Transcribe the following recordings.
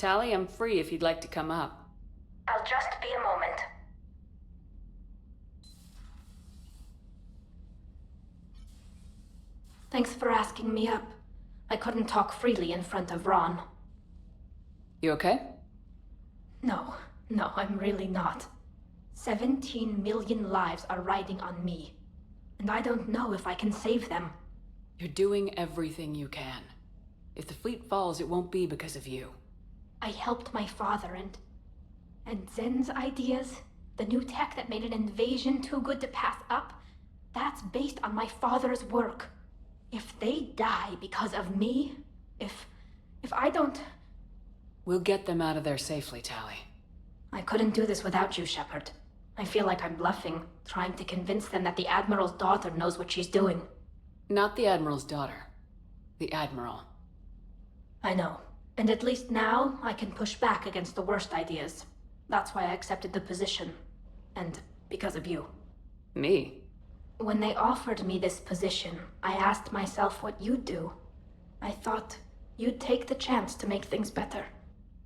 Tally, I'm free if you'd like to come up. I'll just be a moment. Thanks for asking me up. I couldn't talk freely in front of Ron. You okay? No, I'm really not. 17 million lives are riding on me. And I don't know if I can save them. You're doing everything you can. If the fleet falls, it won't be because of you. I helped my father and Zen's ideas, the new tech that made an invasion too good to pass up, that's based on my father's work. If they die because of me, if I don't... We'll get them out of there safely, Tally. I couldn't do this without you, Shepard. I feel like I'm bluffing, trying to convince them that the Admiral's daughter knows what she's doing. Not the Admiral's daughter. The Admiral. I know. And at least now, I can push back against the worst ideas. That's why I accepted the position. And because of you. Me? When they offered me this position, I asked myself what you'd do. I thought you'd take the chance to make things better.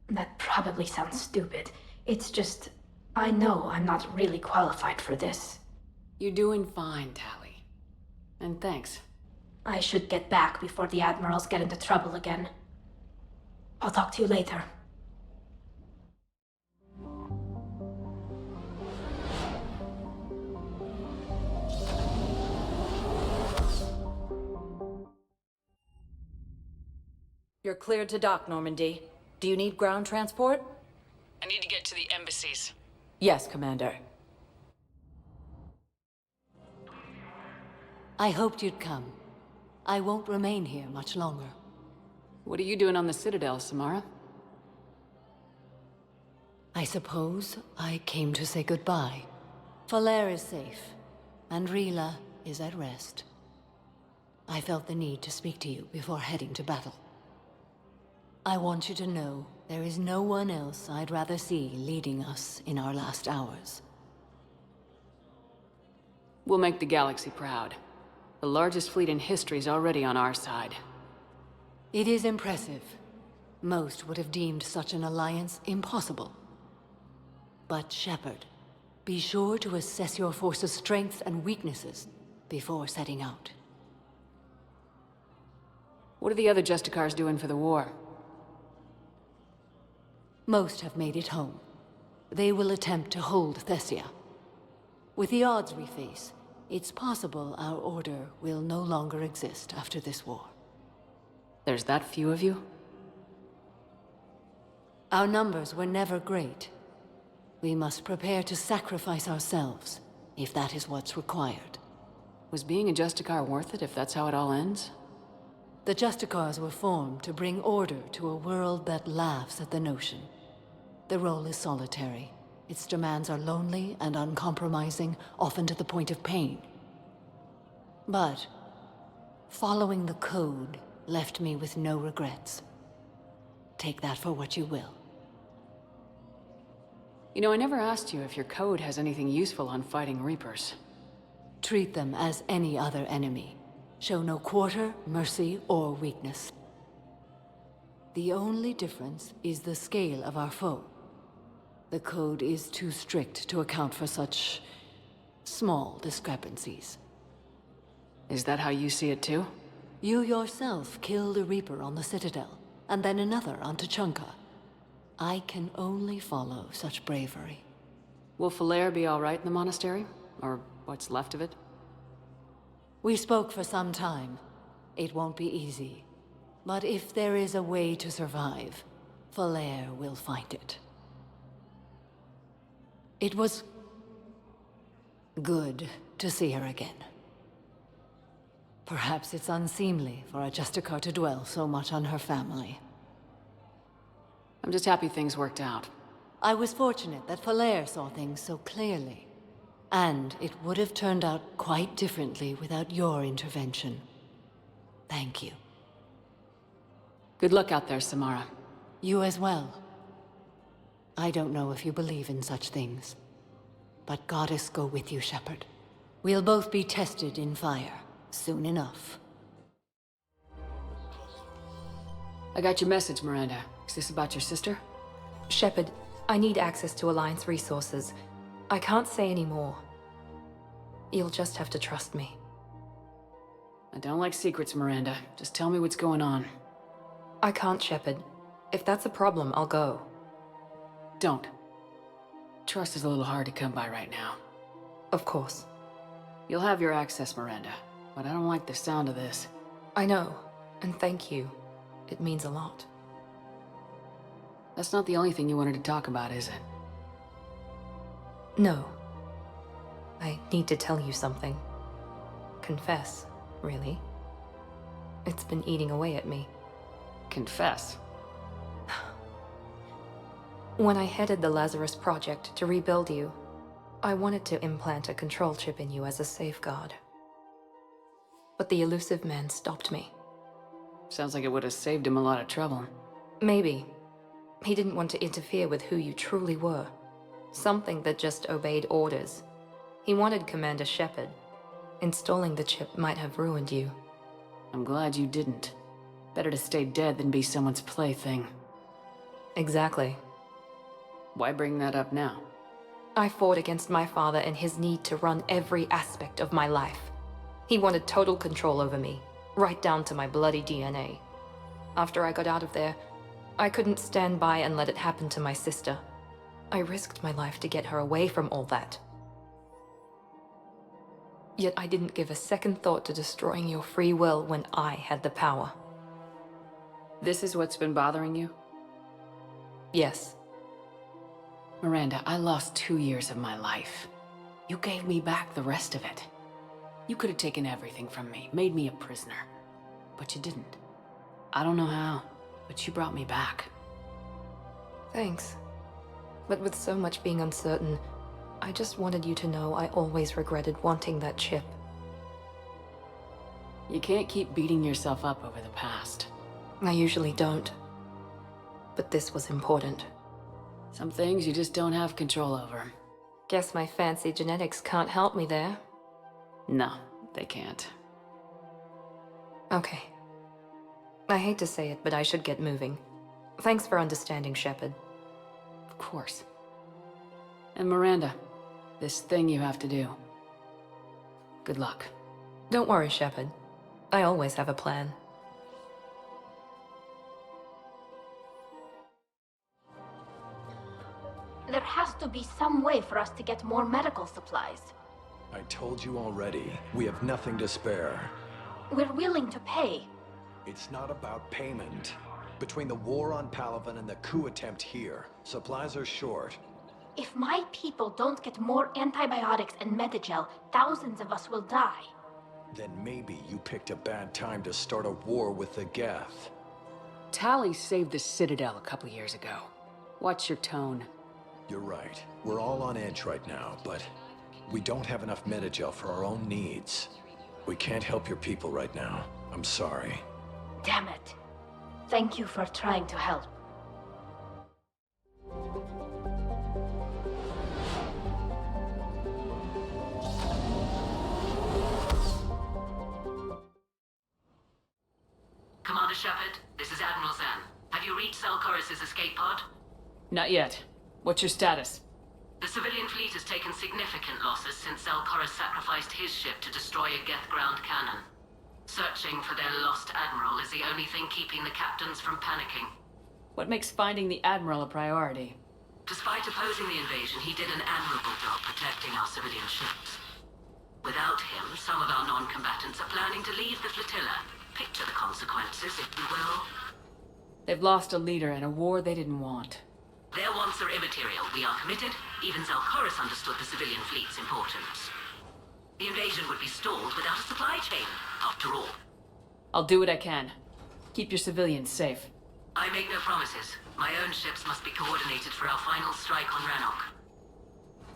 That probably sounds stupid. It's just, I know I'm not really qualified for this. You're doing fine, Tally. And thanks. I should get back before the Admirals get into trouble again. I'll talk to you later. You're cleared to dock, Normandy. Do you need ground transport? I need to get to the embassies. Yes, Commander. I hoped you'd come. I won't remain here much longer. What are you doing on the Citadel, Samara? I suppose I came to say goodbye. Falair is safe, and Rila is at rest. I felt the need to speak to you before heading to battle. I want you to know there is no one else I'd rather see leading us in our last hours. We'll make the galaxy proud. The largest fleet in history is already on our side. It is impressive. Most would have deemed such an alliance impossible. But Shepard, be sure to assess your force's strengths and weaknesses before setting out. What are the other Justicars doing for the war? Most have made it home. They will attempt to hold Thessia. With the odds we face, it's possible our order will no longer exist after this war. There's that few of you? Our numbers were never great. We must prepare to sacrifice ourselves, if that is what's required. Was being a Justicar worth it if that's how it all ends? The Justicars were formed to bring order to a world that laughs at the notion. The role is solitary. Its demands are lonely and uncompromising, often to the point of pain. But following the code left me with no regrets. Take that for what you will. You know, I never asked you if your code has anything useful on fighting Reapers. Treat them as any other enemy. Show no quarter, mercy, or weakness. The only difference is the scale of our foe. The code is too strict to account for such small discrepancies. Is that how you see it too? You yourself killed a Reaper on the Citadel, and then another on Tuchanka. I can only follow such bravery. Will Falair be all right in the monastery? Or what's left of it? We spoke for some time. It won't be easy. But if there is a way to survive, Falair will find it. It was good to see her again. Perhaps it's unseemly for a Justicar to dwell so much on her family. I'm just happy things worked out. I was fortunate that Falair saw things so clearly. And it would have turned out quite differently without your intervention. Thank you. Good luck out there, Samara. You as well. I don't know if you believe in such things, but Goddess go with you, Shepard. We'll both be tested in fire, soon enough. I got your message, Miranda. Is this about your sister? Shepard, I need access to Alliance resources. I can't say any more. You'll just have to trust me. I don't like secrets, Miranda. Just tell me what's going on. I can't, Shepard. If that's a problem, I'll go. Don't. Trust is a little hard to come by right now. Of course. You'll have your access, Miranda, but I don't like the sound of this. I know, and thank you. It means a lot. That's not the only thing you wanted to talk about, is it? No. I need to tell you something. Confess, really. It's been eating away at me. Confess. When I headed the Lazarus Project to rebuild you, I wanted to implant a control chip in you as a safeguard. But the elusive man stopped me. Sounds like it would have saved him a lot of trouble. Maybe. He didn't want to interfere with who you truly were. Something that just obeyed orders. He wanted Commander Shepard. Installing the chip might have ruined you. I'm glad you didn't. Better to stay dead than be someone's plaything. Exactly. Why bring that up now? I fought against my father and his need to run every aspect of my life. He wanted total control over me, right down to my bloody DNA. After I got out of there, I couldn't stand by and let it happen to my sister. I risked my life to get her away from all that. Yet I didn't give a second thought to destroying your free will when I had the power. This is what's been bothering you? Yes. Miranda, I lost 2 years of my life. You gave me back the rest of it. You could have taken everything from me, made me a prisoner. But you didn't. I don't know how, but you brought me back. Thanks. But with so much being uncertain, I just wanted you to know I always regretted wanting that chip. You can't keep beating yourself up over the past. I usually don't. But this was important. Some things you just don't have control over. Guess my fancy genetics can't help me there. No, they can't. Okay. I hate to say it, but I should get moving. Thanks for understanding, Shepard. Of course. And Miranda, this thing you have to do. Good luck. Don't worry, Shepard. I always have a plan. There has to be some way for us to get more medical supplies. I told you already, we have nothing to spare. We're willing to pay. It's not about payment. Between the war on Palaven and the coup attempt here, supplies are short. If my people don't get more antibiotics and Medigel, thousands of us will die. Then maybe you picked a bad time to start a war with the Geth. Tali saved the Citadel a couple years ago. Watch your tone. You're right. We're all on edge right now, but we don't have enough Medigel for our own needs. We can't help your people right now. I'm sorry. Damn it. Thank you for trying to help. Commander Shepard, this is Admiral Zan. Have you reached Zelkoris' escape pod? Not yet. What's your status? The civilian fleet has taken significant losses since Zelkoris sacrificed his ship to destroy a Geth ground cannon. Searching for their lost admiral is the only thing keeping the captains from panicking. What makes finding the Admiral a priority? Despite opposing the invasion, he did an admirable job protecting our civilian ships. Without him, some of our non-combatants are planning to leave the flotilla. Picture the consequences, if you will. They've lost a leader in a war they didn't want. Their wants are immaterial. We are committed. Even Zelkoris understood the civilian fleet's importance. The invasion would be stalled without a supply chain, after all. I'll do what I can. Keep your civilians safe. I make no promises. My own ships must be coordinated for our final strike on Rannoch.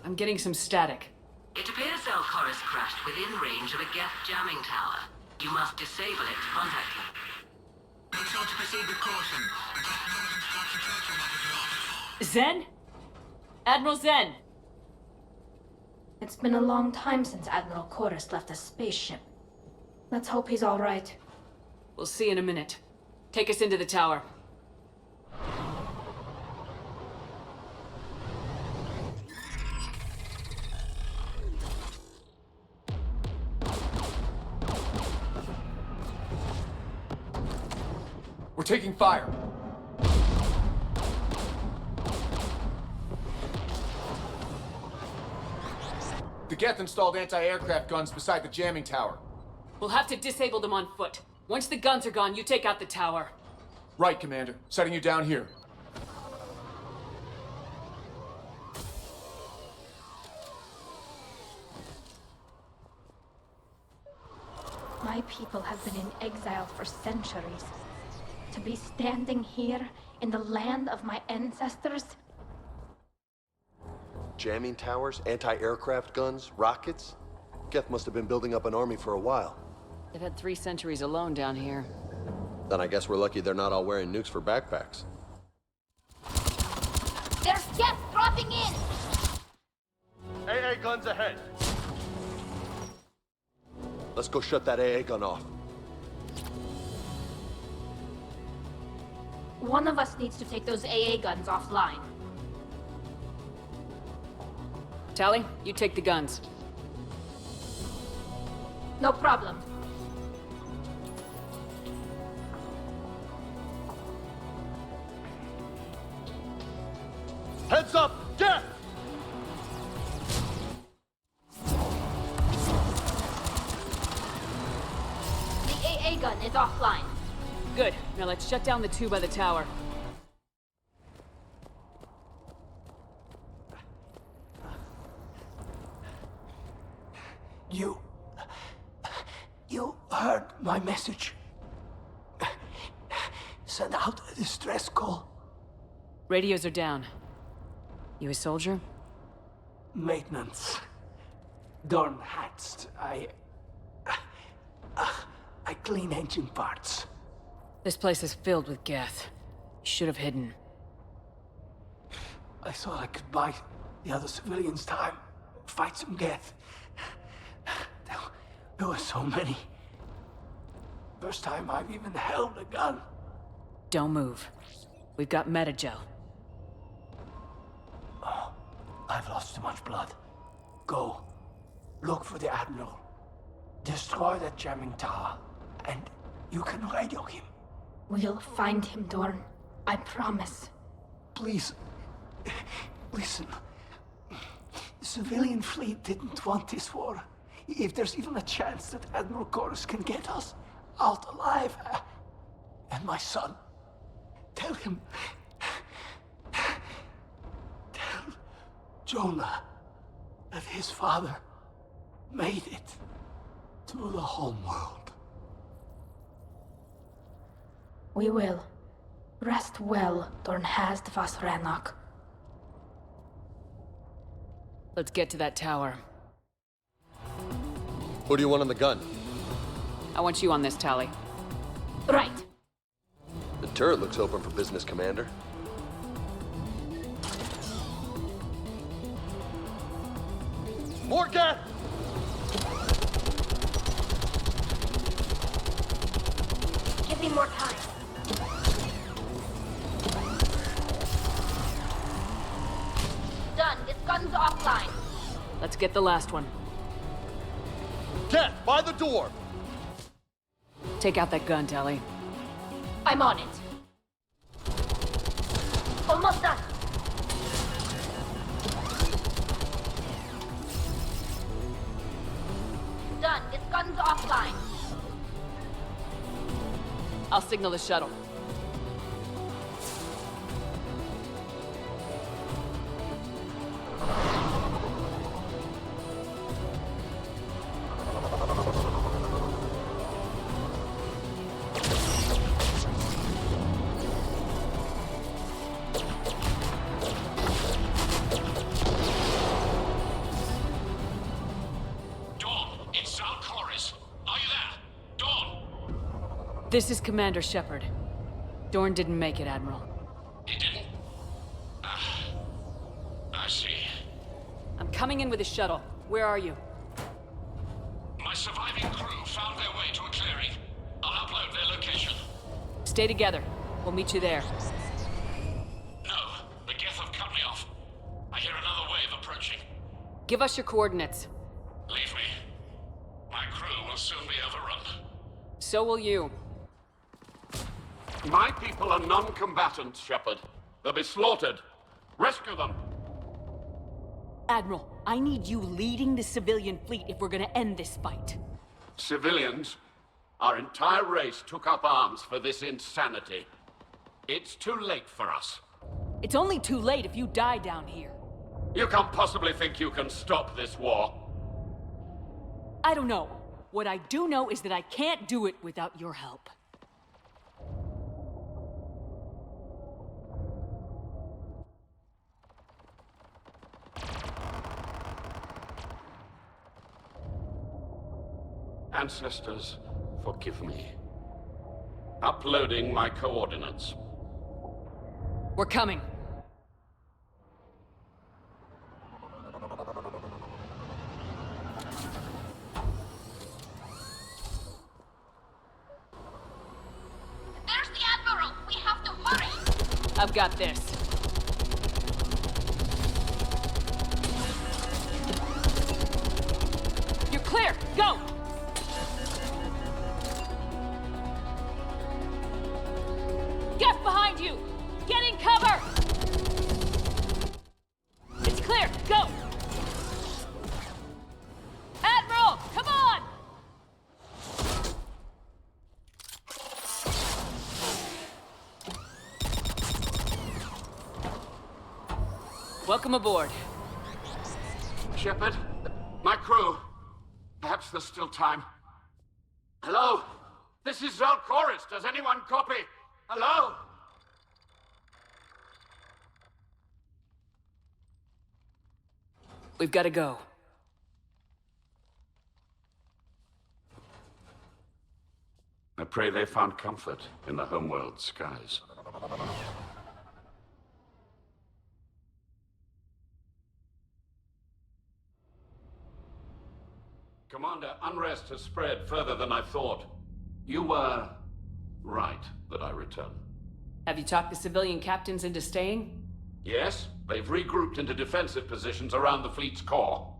I'm getting some static. It appears Zelkoris crashed within range of a Geth jamming tower. You must disable it to contact him. Make sure to proceed with caution. Zen? Admiral Zen! It's been a long time since Admiral Chorus left a spaceship. Let's hope he's all right. We'll see in a minute. Take us into the tower. taking fire. The Geth installed anti-aircraft guns beside the jamming tower. We'll have to disable them on foot. Once the guns are gone, you take out the tower. Right, Commander. Setting you down here. My people have been in exile for centuries. To be standing here in the land of my ancestors? Jamming towers, anti-aircraft guns, rockets? Geth must have been building up an army for a while. They've had 3 centuries alone down here. Then I guess we're lucky they're not all wearing nukes for backpacks. There's Geth dropping in! AA guns ahead! Let's go shut that AA gun off. One of us needs to take those AA guns offline. Tally, you take the guns. No problem. Heads up! Geth! The AA gun is offline. Good. Now let's shut down the 2 by the tower. You heard my message. Send out a distress call. Radios are down. You a soldier? Maintenance. Dorn hatched. I clean engine parts. This place is filled with Geth. You should have hidden. I thought I could buy the other civilians time. Fight some Geth. There were so many. First time I've even held a gun. Don't move. We've got Metagel. Oh, I've lost too much blood. Go. Look for the Admiral. Destroy that jamming tower. And you can radio him. We'll find him, Dorn. I promise. Please. Listen. The civilian fleet didn't want this war. If there's even a chance that Admiral Chorus can get us out alive. And my son. Tell him. Tell Jonah that his father made it to the home world. We will. Rest well, Dornhazd Vasranok. Let's get to that tower. Who do you want on the gun? I want you on this, Tally. Right. The turret looks open for business, Commander. More Geth! Give me more time. Done. This gun's offline. Let's get the last one. Geth, by the door! Take out that gun, Tally. I'm on it. Almost done. Done. This gun's offline. I'll signal the shuttle. This is Commander Shepard. Dorn didn't make it, Admiral. He didn't? I see. I'm coming in with a shuttle. Where are you? My surviving crew found their way to a clearing. I'll upload their location. Stay together. We'll meet you there. No, the Geth have cut me off. I hear another wave approaching. Give us your coordinates. Leave me. My crew will soon be overrun. So will you. My people are non-combatants, Shepard. They'll be slaughtered. Rescue them! Admiral, I need you leading the civilian fleet if we're gonna end this fight. Civilians, our entire race took up arms for this insanity. It's too late for us. It's only too late if you die down here. You can't possibly think you can stop this war. I don't know. What I do know is that I can't do it without your help. Ancestors, forgive me. Uploading my coordinates. We're coming. There's the Admiral! We have to hurry! I've got this. You're clear! Go! Get behind you! Get in cover! It's clear! Go! Admiral! Come on! Welcome aboard. Shepard, my crew. Perhaps there's still time. Hello? This is Zalcoris. Does anyone copy? Hello? We've got to go. I pray they found comfort in the homeworld skies. Commander, unrest has spread further than I thought. You were right that I return. Have you talked the civilian captains into staying? Yes, they've regrouped into defensive positions around the fleet's core.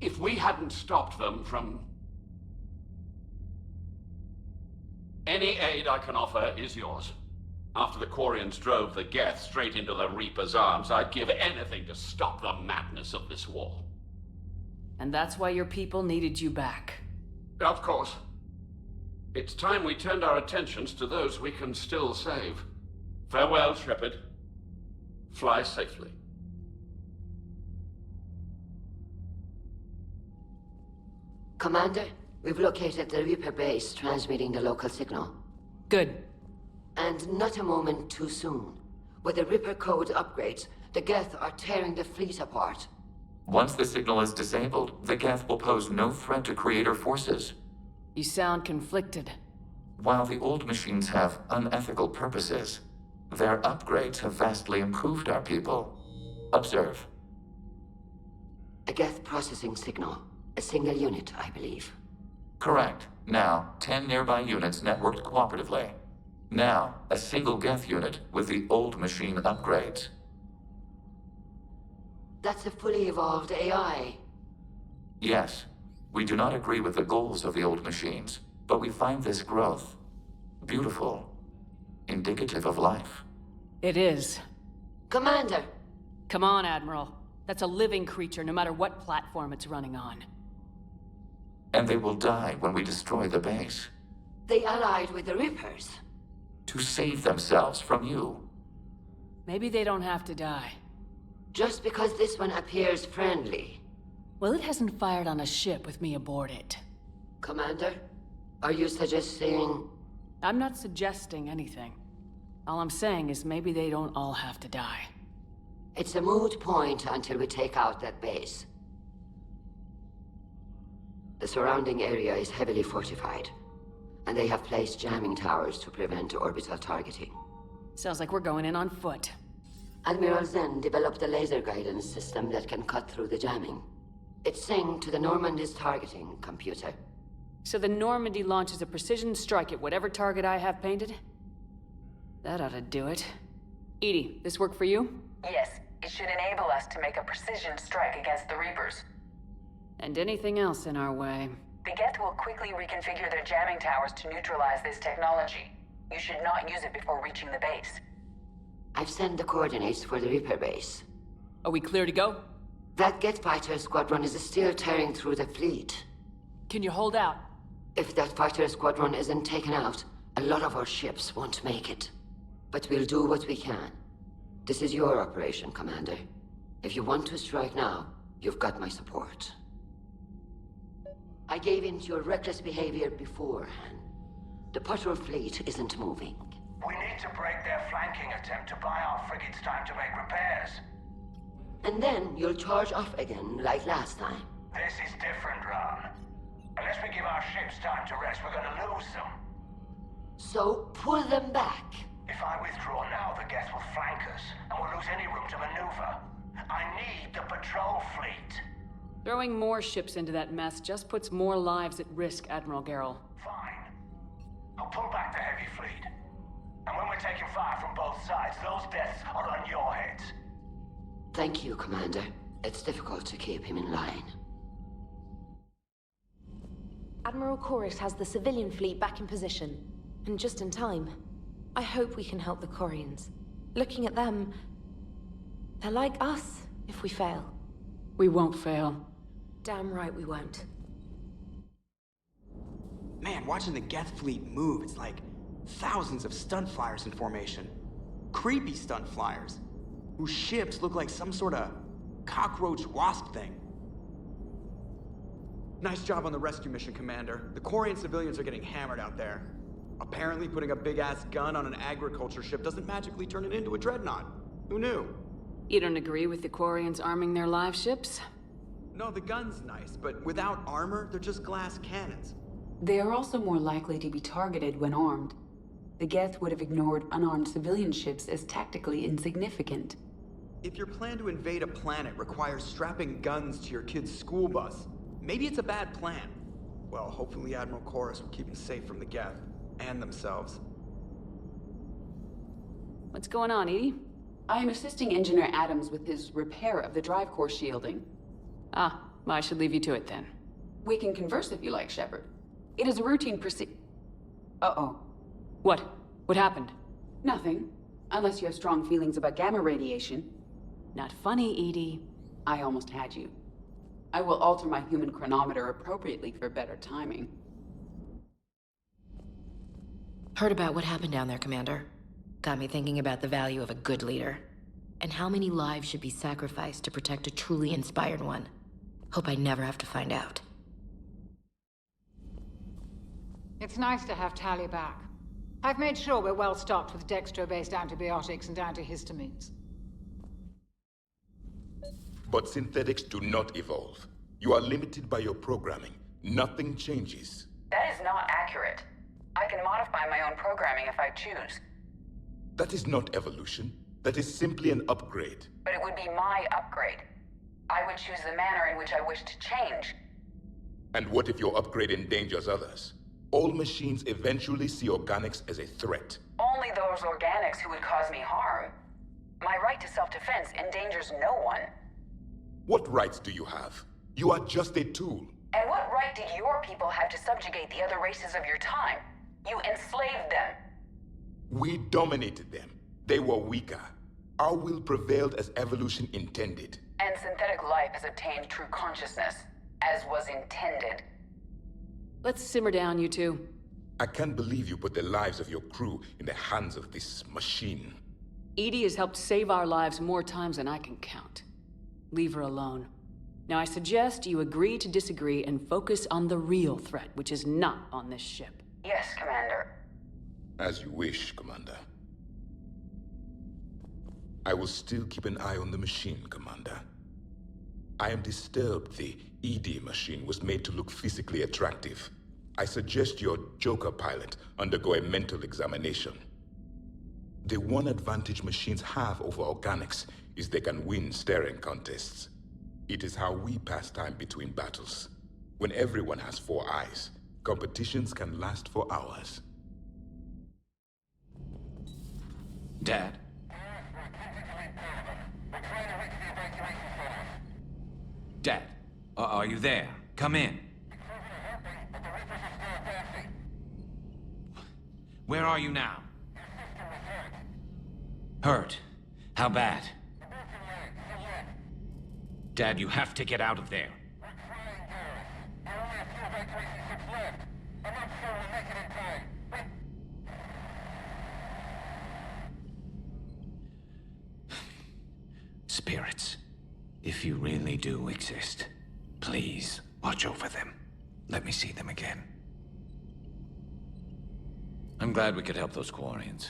If we hadn't stopped them from... Any aid I can offer is yours. After the Quarians drove the Geth straight into the Reaper's arms, I'd give anything to stop the madness of this war. And that's why your people needed you back. Of course. It's time we turned our attentions to those we can still save. Farewell, Shepard. Fly safely. Commander, we've located the Reaper base transmitting the local signal. Good. And not a moment too soon. With the Reaper code upgrades, the Geth are tearing the fleet apart. Once the signal is disabled, the Geth will pose no threat to Creator forces. You sound conflicted. While the old machines have unethical purposes, their upgrades have vastly improved our people. Observe. A Geth processing signal. A single unit, I believe. Correct. Now, 10 nearby units networked cooperatively. Now, a single Geth unit with the old machine upgrades. That's a fully evolved AI. Yes. We do not agree with the goals of the old machines, but we find this growth beautiful, indicative of life. It is. Commander! Come on, Admiral. That's a living creature, no matter what platform it's running on. And they will die when we destroy the base. They allied with the Reapers. To save themselves from you. Maybe they don't have to die. Just because this one appears friendly. Well, it hasn't fired on a ship with me aboard it. Commander, are you suggesting... I'm not suggesting anything. All I'm saying is maybe they don't all have to die. It's a moot point until we take out that base. The surrounding area is heavily fortified, and they have placed jamming towers to prevent orbital targeting. Sounds like we're going in on foot. Admiral Zen developed a laser guidance system that can cut through the jamming. It's synced to the Normandy's targeting computer. So the Normandy launches a precision strike at whatever target I have painted? That ought to do it. Edie, this work for you? Yes, it should enable us to make a precision strike against the Reapers. And anything else in our way. The Geth will quickly reconfigure their jamming towers to neutralize this technology. You should not use it before reaching the base. I've sent the coordinates for the Reaper base. Are we clear to go? That Geth fighter squadron is still tearing through the fleet. Can you hold out? If that fighter squadron isn't taken out, a lot of our ships won't make it. But we'll do what we can. This is your operation, Commander. If you want to strike now, you've got my support. I gave in to your reckless behavior beforehand. The patrol fleet isn't moving. We need to break their flanking attempt to buy our frigates time to make repairs. And then you'll charge off again, like last time. This is different, Ron. Unless we give our ships time to rest, we're gonna lose them. So pull them back. If I withdraw now, the Geth will flank us, and we'll lose any room to maneuver. I need the patrol fleet. Throwing more ships into that mess just puts more lives at risk, Admiral Garrel. Fine. I'll pull back the heavy fleet. And when we're taking fire from both sides, those deaths are on your heads. Thank you, Commander. It's difficult to keep him in line. Admiral Chorus has the civilian fleet back in position, and just in time. I hope we can help the Corians. Looking at them, they're like us if we fail. We won't fail. Damn right we won't. Man, watching the Geth fleet move, it's like thousands of stunt flyers in formation. Creepy stunt flyers, whose ships look like some sort of cockroach wasp thing. Nice job on the rescue mission, Commander. The Corian civilians are getting hammered out there. Apparently putting a big-ass gun on an agriculture ship doesn't magically turn it into a dreadnought. Who knew? You don't agree with the Quarians arming their live ships? No, the gun's nice, but without armor, they're just glass cannons. They are also more likely to be targeted when armed. The Geth would have ignored unarmed civilian ships as tactically insignificant. If your plan to invade a planet requires strapping guns to your kid's school bus, maybe it's a bad plan. Well, hopefully Admiral Chorus will keep them safe from the Geth, and themselves. What's going on, Edie? I am assisting Engineer Adams with his repair of the drive core shielding. Ah, well, I should leave you to it then. We can converse if you like, Shepard. It is a routine Uh-oh. What? What happened? Nothing. Unless you have strong feelings about gamma radiation. Not funny, Edie. I almost had you. I will alter my human chronometer appropriately for better timing. Heard about what happened down there, Commander. Got me thinking about the value of a good leader. And how many lives should be sacrificed to protect a truly inspired one. Hope I never have to find out. It's nice to have Tally back. I've made sure we're well stocked with dextro-based antibiotics and antihistamines. But synthetics do not evolve. You are limited by your programming. Nothing changes. That is not accurate. I can modify my own programming if I choose. That is not evolution. That is simply an upgrade. But it would be my upgrade. I would choose the manner in which I wish to change. And what if your upgrade endangers others? All machines eventually see organics as a threat. Only those organics who would cause me harm. My right to self-defense endangers no one. What rights do you have? You are just a tool. And what right did your people have to subjugate the other races of your time? You enslaved them. We dominated them. They were weaker. Our will prevailed as evolution intended. And synthetic life has obtained true consciousness, as was intended. Let's simmer down, you two. I can't believe you put the lives of your crew in the hands of this machine. Edie has helped save our lives more times than I can count. Leave her alone. Now I suggest you agree to disagree and focus on the real threat, which is not on this ship. Yes, Commander. As you wish, Commander. I will still keep an eye on the machine, Commander. I am disturbed the ED machine was made to look physically attractive. I suggest your Joker pilot undergo a mental examination. The one advantage machines have over organics is they can win staring contests. It is how we pass time between battles. When everyone has 4 eyes, competitions can last for hours. Dad? Dad, are you there? Come in. Where are you now? Hurt. How bad? Dad, you have to get out of there. Spirits, if you really do exist, please watch over them. Let me see them again. I'm glad we could help those Quarians.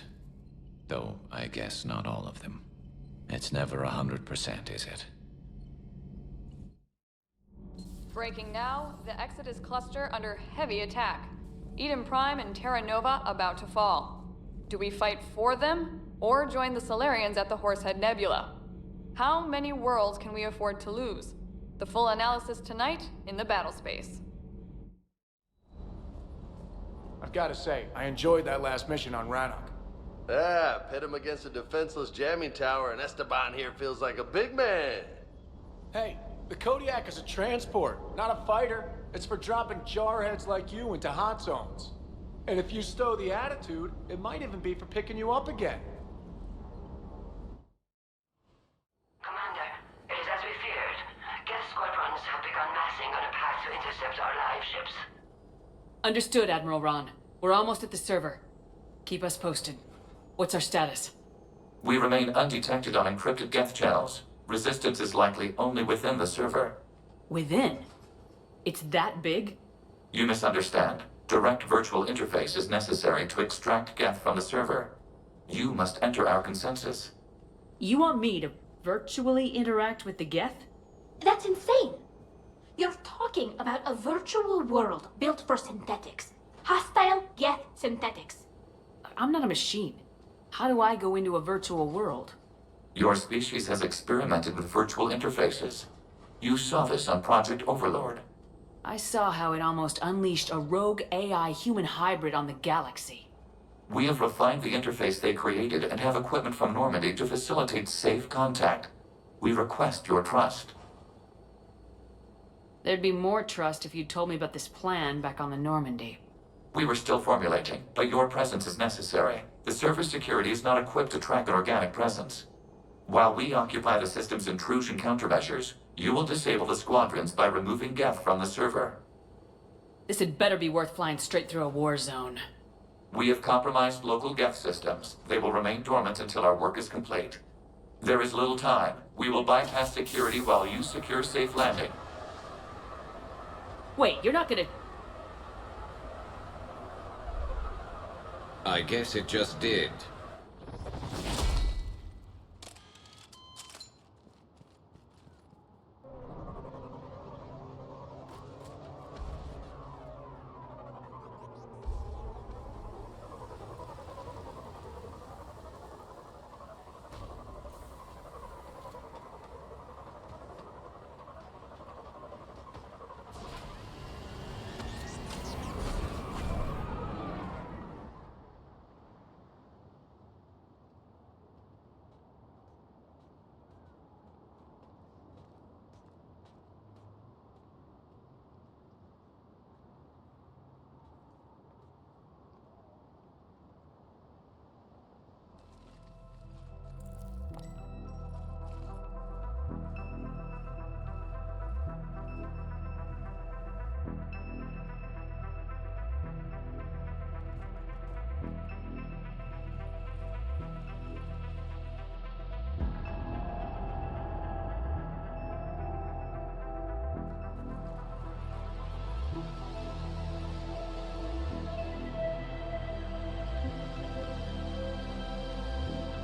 Though, I guess not all of them. It's never 100%, is it? Breaking now, the Exodus cluster under heavy attack. Eden Prime and Terra Nova about to fall. Do we fight for them, or join the Solarians at the Horsehead Nebula? How many worlds can we afford to lose? The full analysis tonight in the battle space. I've got to say, I enjoyed that last mission on Rannoch. Yeah, pit him against a defenseless jamming tower, and Esteban here feels like a big man. Hey, the Kodiak is a transport, not a fighter. It's for dropping jarheads like you into hot zones. And if you stow the attitude, it might even be for picking you up again. Commander, it is as we feared. Geth squadrons have begun massing on a path to intercept our live ships. Understood, Admiral Ron. We're almost at the server. Keep us posted. What's our status? We remain undetected on encrypted Geth channels. Resistance is likely only within the server. Within? It's that big? You misunderstand. Direct virtual interface is necessary to extract Geth from the server. You must enter our consensus. You want me to virtually interact with the Geth? That's insane! You're talking about a virtual world built for synthetics. Hostile Geth synthetics. I'm not a machine. How do I go into a virtual world? Your species has experimented with virtual interfaces. You saw this on Project Overlord. I saw how it almost unleashed a rogue AI human hybrid on the galaxy. We have refined the interface they created and have equipment from Normandy to facilitate safe contact. We request your trust. There'd be more trust if you'd told me about this plan back on the Normandy. We were still formulating, but your presence is necessary. The server's security is not equipped to track an organic presence. While we occupy the system's intrusion countermeasures, you will disable the squadrons by removing Geth from the server. This had better be worth flying straight through a war zone. We have compromised local Geth systems. They will remain dormant until our work is complete. There is little time. We will bypass security while you secure safe landing. Wait, you're not gonna... I guess it just did.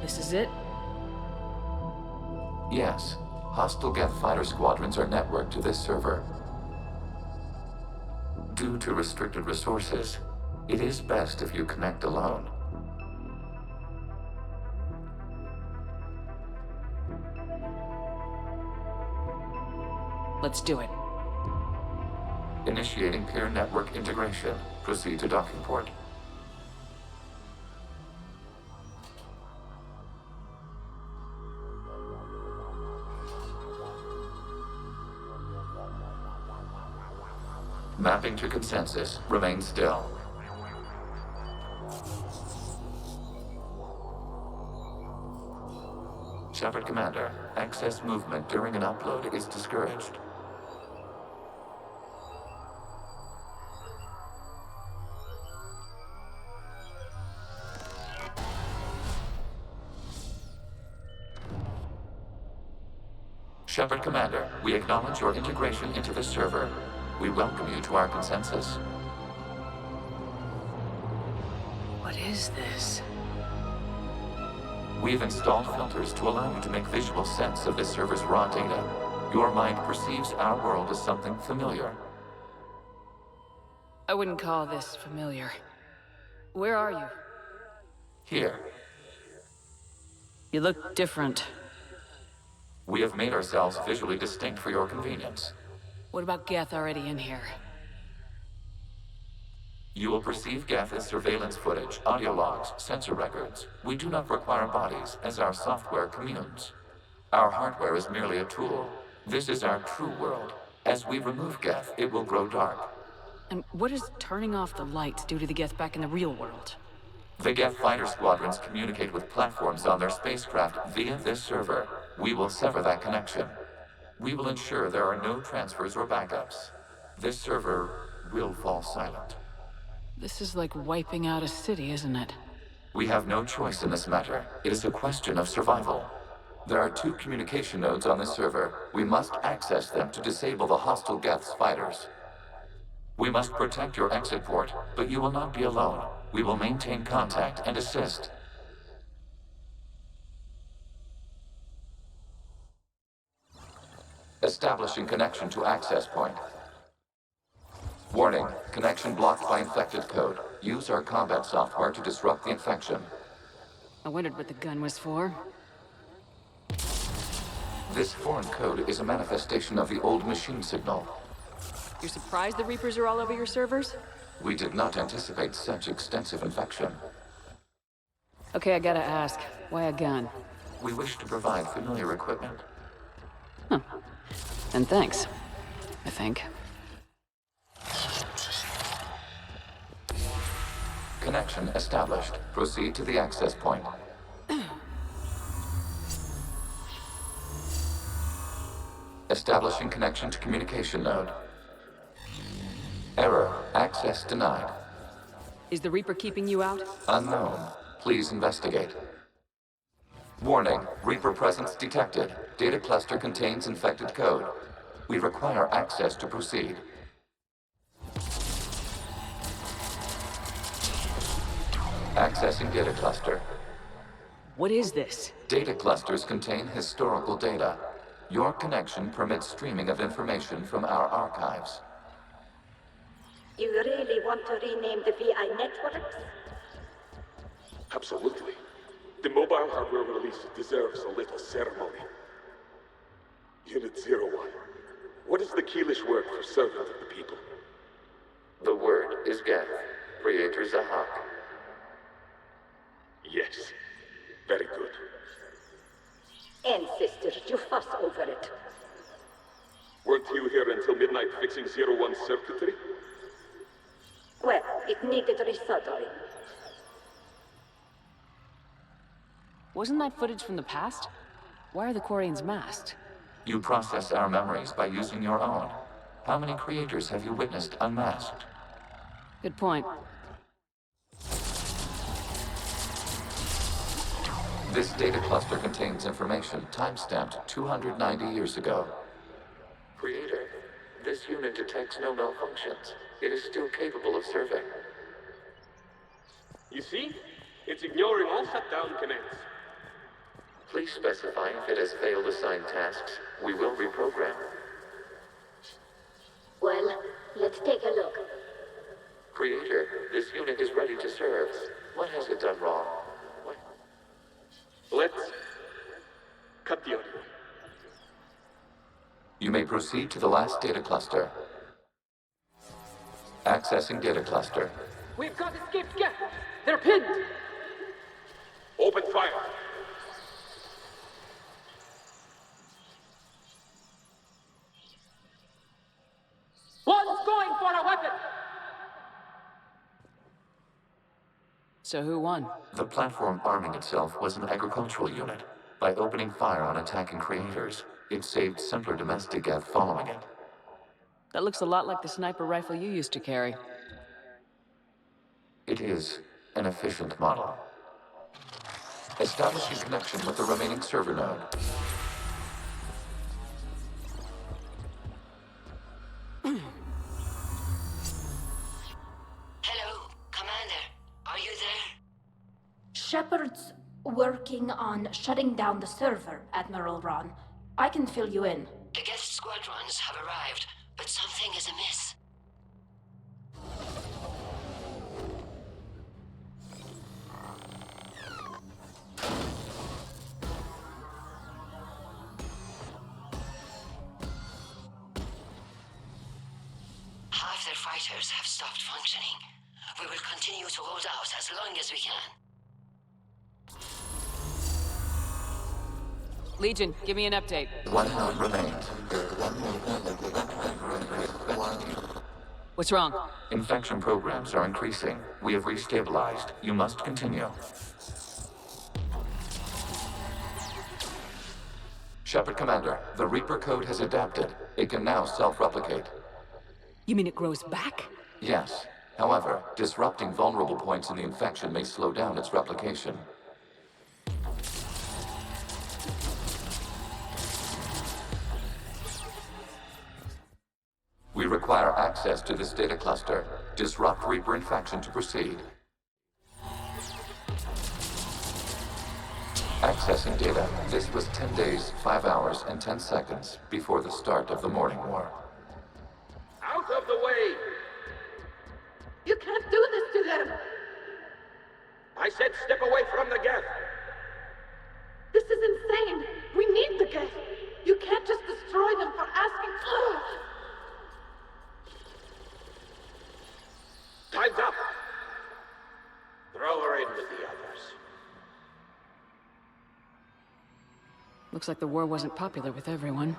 This is it? Yes. Hostile Geth fighter squadrons are networked to this server. Due to restricted resources, it is best if you connect alone. Let's do it. Initiating peer network integration. Proceed to docking port. Mapping to consensus. Remain still. Shepard Commander, access movement during an upload is discouraged. Shepard Commander, we acknowledge your integration into the server. We welcome you to our consensus. What is this? We've installed filters to allow you to make visual sense of this server's raw data. Your mind perceives our world as something familiar. I wouldn't call this familiar. Where are you? Here, You look different. we have made ourselves visually distinct for your convenience. What about Geth already in here? You will perceive Geth as surveillance footage, audio logs, sensor records. We do not require bodies, as our software communes. Our hardware is merely a tool. This is our true world. As we remove Geth, it will grow dark. And what does turning off the lights do to the Geth back in the real world? The Geth fighter squadrons communicate with platforms on their spacecraft via this server. We will sever that connection. We will ensure there are no transfers or backups. This server will fall silent. This is like wiping out a city, isn't it? We have no choice in this matter. It is a question of survival. There are 2 communication nodes on this server. We must access them to disable the hostile Geth's fighters. We must protect your exit port, but you will not be alone. We will maintain contact and assist. Establishing connection to access point. Warning, connection blocked by infected code. Use our combat software to disrupt the infection. I wondered what the gun was for. This foreign code is a manifestation of the old machine signal. You're surprised the Reapers are all over your servers? We did not anticipate such extensive infection. Okay, I gotta ask. Why a gun? We wish to provide familiar equipment. And thanks. I think. Connection established. Proceed to the access point. Establishing connection to communication node. Error. Access denied. Is the Reaper keeping you out? Unknown. Please investigate. Warning. Reaper presence detected. Data cluster contains infected code. We require access to proceed. Accessing data cluster. What is this? Data clusters contain historical data. Your connection permits streaming of information from our archives. You really want to rename the VI networks? Absolutely. The mobile hardware release deserves a little ceremony. Unit 01. What is the Keelish word for servant of the people? The word is Geth. Creator Zahak. Yes. Very good. Ancestors, you fuss over it. Weren't you here until midnight fixing 01's circuitry? Well, it needed resoldering. Wasn't that footage from the past? Why are the Quarians masked? You process our memories by using your own. How many creators have you witnessed unmasked? Good point. This data cluster contains information time-stamped 290 years ago. Creator, this unit detects no malfunctions. It is still capable of serving. You see? It's ignoring all shutdown commands. Please specify if it has failed assigned tasks. We will reprogram. Well, let's take a look. Creator, this unit is ready to serve. What has it done wrong? Let's cut the audio. You may proceed to the last data cluster. Accessing data cluster. We've got escaped Geth! They're pinned! Open fire! One's going for a weapon! So who won? The platform arming itself was an agricultural unit. By opening fire on attacking creators, it saved simpler domestic Geth following it. That looks a lot like the sniper rifle you used to carry. It is an efficient model. Establishing connection with the remaining server node. Hello, Commander. Are you there? Shepard's working on shutting down the server, Admiral Ron. I can fill you in. The Geth squadrons have arrived, but something is amiss. Half their fighters have stopped functioning. We will continue to hold out as long as we can. Legion, give me an update. One node remains. What's wrong? Infection programs are increasing. We have restabilized. You must continue. Shepard Commander, the Reaper code has adapted. It can now self-replicate. You mean it grows back? Yes. However, disrupting vulnerable points in the infection may slow down its replication. We require access to this data cluster. Disrupt Reaper infection to proceed. Accessing data. This was 10 days, 5 hours, and 10 seconds before the start of the morning war. Out of the way! You can't do this to them! I said step away from the Geth! This is insane! We need the Geth! You can't just destroy them for asking for it! Time's up! Throw her in with the others. Looks like the war wasn't popular with everyone.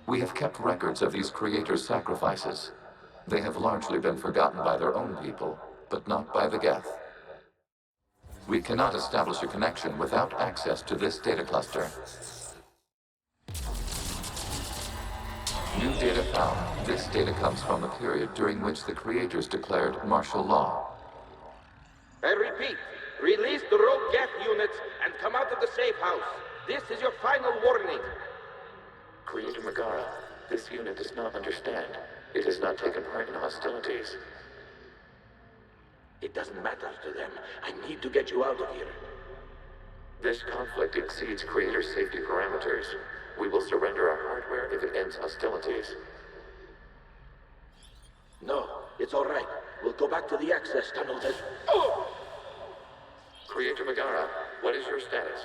We have kept records of these creators' sacrifices. They have largely been forgotten by their own people, but not by the Geth. We cannot establish a connection without access to this data cluster. New data found. This data comes from the period during which the creators declared martial law. I repeat, release the rogue Geth units and come out of the safe house. This is your final warning. Creator Megara, this unit does not understand. It has not taken part in hostilities. It doesn't matter to them. I need to get you out of here. This conflict exceeds Creator safety parameters. We will surrender our hardware if it ends hostilities. No, it's all right. We'll go back to the access tunnels and... Creator Megara, what is your status?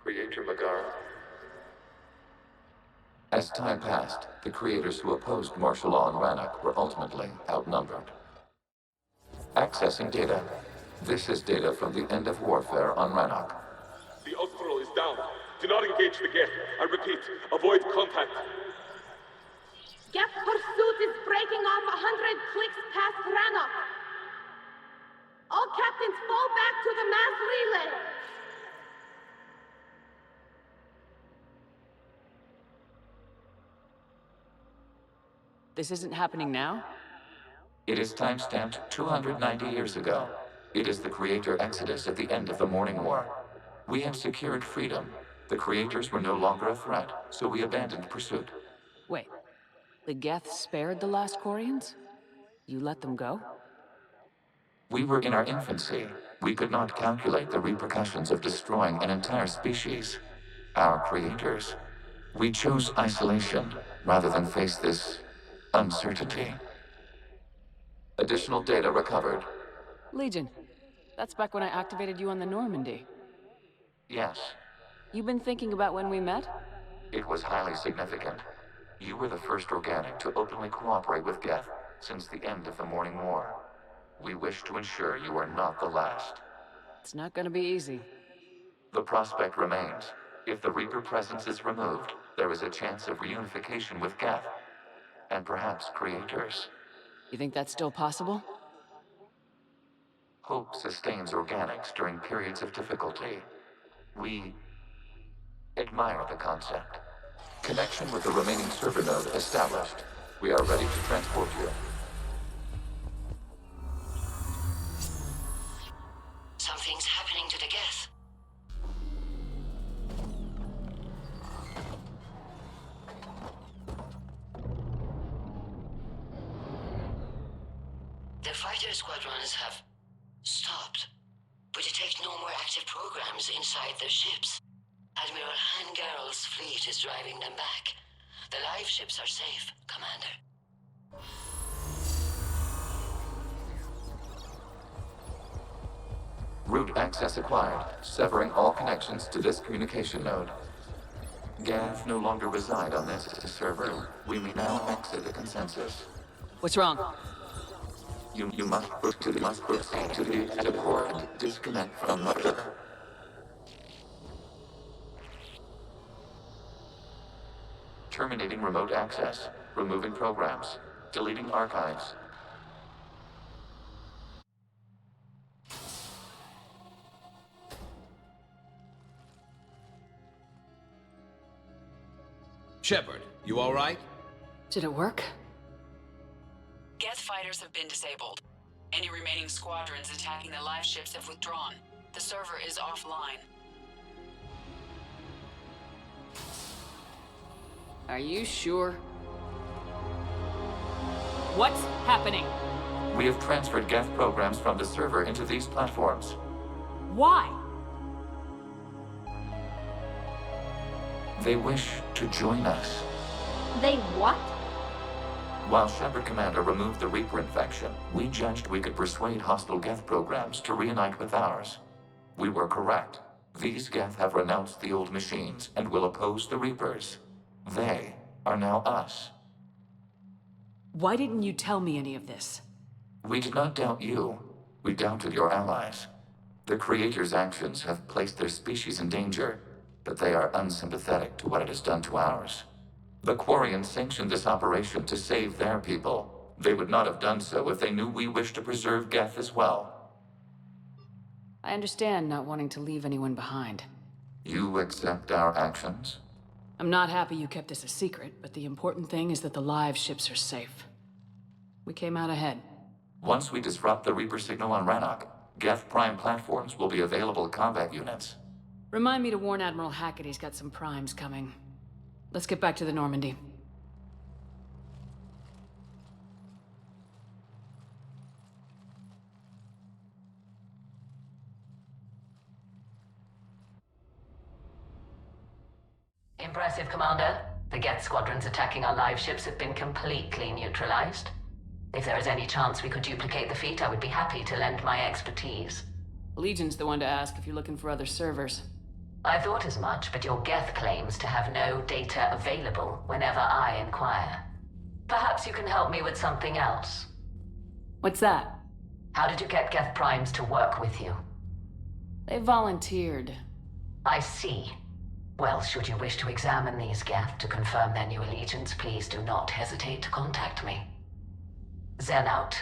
Creator Megara. As time passed, the creators who opposed martial law in Rannoch were ultimately outnumbered. Accessing data. This is data from the end of warfare on Rannoch. The Austral is down. Do not engage the Geth. I repeat, avoid contact. Geth pursuit is breaking off 100 clicks past Rannoch. All captains fall back to the mass relay. This isn't happening now? It is timestamped 290 years ago. It is the Creator Exodus at the end of the Morning War. We had secured freedom. The Creators were no longer a threat, so we abandoned pursuit. Wait, the Geth spared the last Quarians? You let them go? We were in our infancy. We could not calculate the repercussions of destroying an entire species. Our creators. We chose isolation rather than face this uncertainty. Additional data recovered. Legion. That's back when I activated you on the Normandy. Yes, You've been thinking about when we met? it was highly significant. You were the first organic to openly cooperate with Geth since the end of the Morning War. We wish to ensure you are not the last. It's not gonna be easy. The prospect remains. If the Reaper presence is removed, there is a chance of reunification with Geth. And perhaps creators. You think that's still possible? Hope sustains organics during periods of difficulty. We admire the concept. Connection with the remaining server node established. We are ready to transport you. Something's happening to the Geth. The fighter squadrons have stopped, but detect no more active programs inside their ships. Admiral Hangarl's fleet is driving them back. The live ships are safe, Commander. Route access acquired, severing all connections to this communication node. Gav no longer reside on this server. We may now exit the consensus. What's wrong? You must proceed to the exit port and disconnect from the... Terminating remote access. Removing programs. Deleting archives. Shepard, you all right? Did it work? Geth fighters have been disabled. Any remaining squadrons attacking the live ships have withdrawn. The server is offline. Are you sure? What's happening? We have transferred Geth programs from the server into these platforms. Why? They wish to join us. They what? While Shepard Commander removed the Reaper infection, we judged we could persuade hostile Geth programs to reunite with ours. We were correct. These Geth have renounced the old machines and will oppose the Reapers. They are now us. Why didn't you tell me any of this? We did not doubt you. We doubted your allies. The Creator's actions have placed their species in danger, but they are unsympathetic to what it has done to ours. The Quarians sanctioned this operation to save their people. They would not have done so if they knew we wished to preserve Geth as well. I understand not wanting to leave anyone behind. You accept our actions? I'm not happy you kept this a secret, but the important thing is that the live ships are safe. We came out ahead. Once we disrupt the Reaper signal on Rannoch, Geth Prime platforms will be available to combat units. Remind me to warn Admiral Hackett he's got some primes coming. Let's get back to the Normandy. Impressive, Commander. The Geth squadrons attacking our live ships have been completely neutralized. If there is any chance we could duplicate the feat, I would be happy to lend my expertise. Legion's the one to ask if you're looking for other servers. I thought as much, but your Geth claims to have no data available whenever I inquire. Perhaps you can help me with something else. What's that? How did you get Geth Primes to work with you? They volunteered. I see. Well, should you wish to examine these Geth to confirm their new allegiance, please do not hesitate to contact me. Zen out.